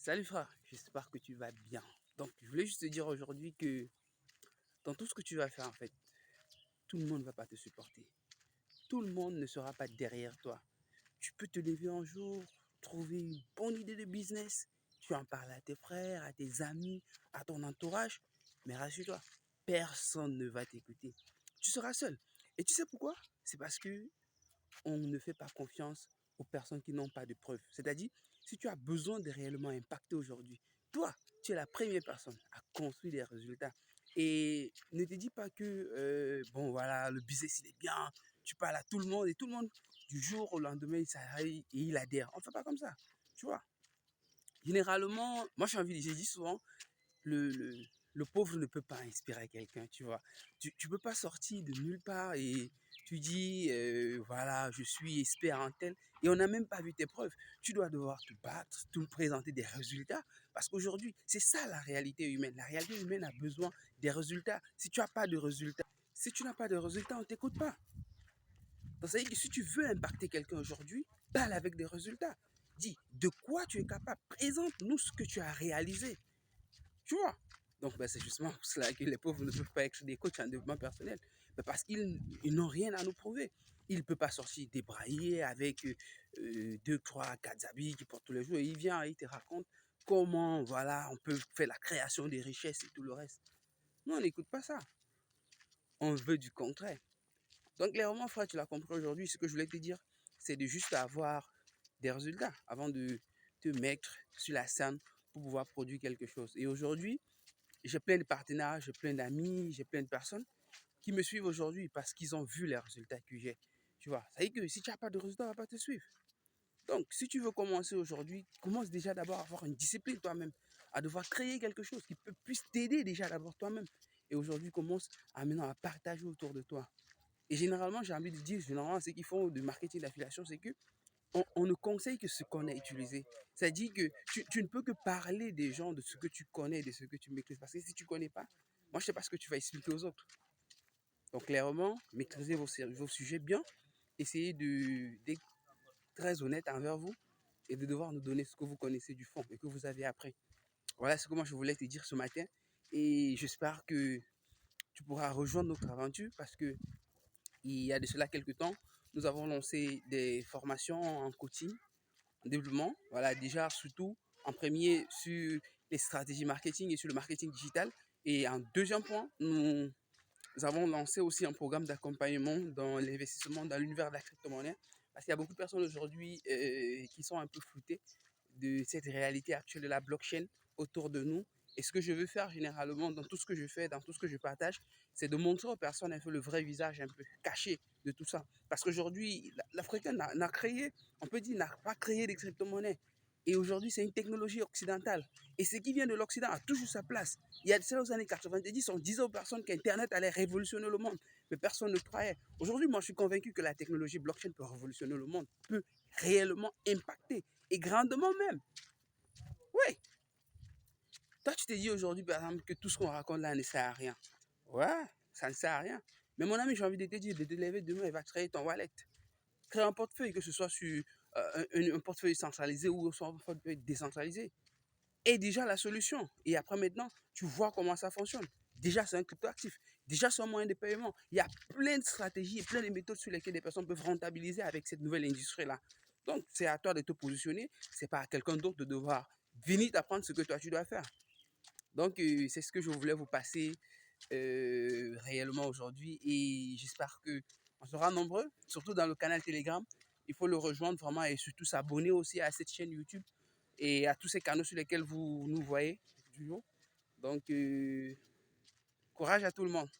Salut frère, j'espère que tu vas bien. Donc, je voulais juste te dire aujourd'hui que dans tout ce que tu vas faire, en fait, tout le monde ne va pas te supporter. Tout le monde ne sera pas derrière toi. Tu peux te lever un jour, trouver une bonne idée de business, tu en parles à tes frères, à tes amis, à ton entourage, mais rassure-toi, personne ne va t'écouter. Tu seras seul. Et tu sais pourquoi? C'est parce que on ne fait pas confiance aux personnes qui n'ont pas de preuves. C'est-à-dire, si tu as besoin de réellement impacter aujourd'hui, toi, tu es la première personne à construire des résultats. Et ne te dis pas que, bon, voilà, le business, il est bien, tu parles à tout le monde et tout le monde, du jour au lendemain, il s'arrête et il adhère. On ne fait pas comme ça, tu vois. Généralement, moi, j'ai dit souvent, le, le pauvre ne peut pas inspirer quelqu'un, tu vois. Tu peux pas sortir de nulle part et tu dis, voilà, je suis expert en tel, et on n'a même pas vu tes preuves. Tu dois devoir te battre, te présenter des résultats, parce qu'aujourd'hui, c'est ça la réalité humaine. La réalité humaine a besoin des résultats. Si tu n'as pas de résultats, si tu n'as pas de résultats, on ne t'écoute pas. Donc, ça veut dire que si tu veux impacter quelqu'un aujourd'hui, parle avec des résultats. Dis de quoi tu es capable. Présente-nous ce que tu as réalisé. Tu vois? Donc, ben, c'est justement pour cela que les pauvres ne peuvent pas être des coachs en développement personnel. Ben, parce qu'ils n'ont rien à nous prouver. Il ne peut pas sortir débrailler avec deux, trois, quatre habits qu'il porte tous les jours. Et il vient, il te raconte comment, voilà, on peut faire la création des richesses et tout le reste. Non, on n'écoute pas ça. On veut du concret. Donc, clairement, frère, tu l'as compris aujourd'hui. Ce que je voulais te dire, c'est de juste avoir des résultats avant de te mettre sur la scène pour pouvoir produire quelque chose. Et aujourd'hui, j'ai plein de partenaires, j'ai plein d'amis, j'ai plein de personnes qui me suivent aujourd'hui parce qu'ils ont vu les résultats que j'ai. Tu vois, ça veut dire que si tu n'as pas de résultats, on ne va pas te suivre. Donc, si tu veux commencer aujourd'hui, commence déjà d'abord à avoir une discipline toi-même, à devoir créer quelque chose qui puisse t'aider déjà d'abord toi-même. Et aujourd'hui, commence à maintenant à partager autour de toi. Et généralement, j'ai envie de dire, généralement, ceux qui font du marketing d'affiliation, c'est que on ne conseille que ce qu'on a utilisé. C'est-à-dire que tu ne peux que parler des gens de ce que tu connais, de ce que tu maîtrises. Parce que si tu ne connais pas, moi, je ne sais pas ce que tu vas expliquer aux autres. Donc, clairement, maîtrisez vos sujets bien. Essayez d'être très honnête envers vous et de devoir nous donner ce que vous connaissez du fond et que vous avez appris. Voilà ce que moi, je voulais te dire ce matin. Et j'espère que tu pourras rejoindre notre aventure parce que il y a de cela quelques temps, nous avons lancé des formations en coaching, en développement. Voilà, déjà, surtout en premier sur les stratégies marketing et sur le marketing digital. Et en deuxième point, nous avons lancé aussi un programme d'accompagnement dans l'investissement dans l'univers de la crypto-monnaie. Parce qu'il y a beaucoup de personnes aujourd'hui qui sont un peu floutées de cette réalité actuelle de la blockchain autour de nous. Et ce que je veux faire généralement dans tout ce que je fais, dans tout ce que je partage, c'est de montrer aux personnes un peu le vrai visage un peu caché de tout ça. Parce qu'aujourd'hui, l'Africain n'a créé, on peut dire, n'a pas créé des crypto-monnaies. Et aujourd'hui, c'est une technologie occidentale. Et ce qui vient de l'Occident a toujours sa place. Il y a ça aux années 90, on disait aux personnes qu'Internet allait révolutionner le monde. Mais personne ne croyait. Aujourd'hui, moi, je suis convaincu que la technologie blockchain peut révolutionner le monde, peut réellement impacter, et grandement même. Oui. Toi, tu te dis aujourd'hui, par exemple, que tout ce qu'on raconte là ne sert à rien. Ouais, ça ne sert à rien. Mais mon ami, j'ai envie de te dire, de te lever demain, il va créer ton wallet. Créer un portefeuille, que ce soit sur un portefeuille centralisé ou un portefeuille décentralisé. Et déjà la solution. Et après maintenant, tu vois comment ça fonctionne. Déjà, c'est un cryptoactif. Déjà, c'est un moyen de paiement. Il y a plein de stratégies et plein de méthodes sur lesquelles des personnes peuvent rentabiliser avec cette nouvelle industrie-là. Donc, c'est à toi de te positionner. C'est pas à quelqu'un d'autre de devoir venir t'apprendre ce que toi, tu dois faire. Donc, c'est ce que je voulais vous passer réellement aujourd'hui. Et j'espère qu'on sera nombreux, surtout dans le canal Telegram. Il faut le rejoindre vraiment et surtout s'abonner aussi à cette chaîne YouTube et à tous ces canaux sur lesquels vous nous voyez toujours. Donc, courage à tout le monde.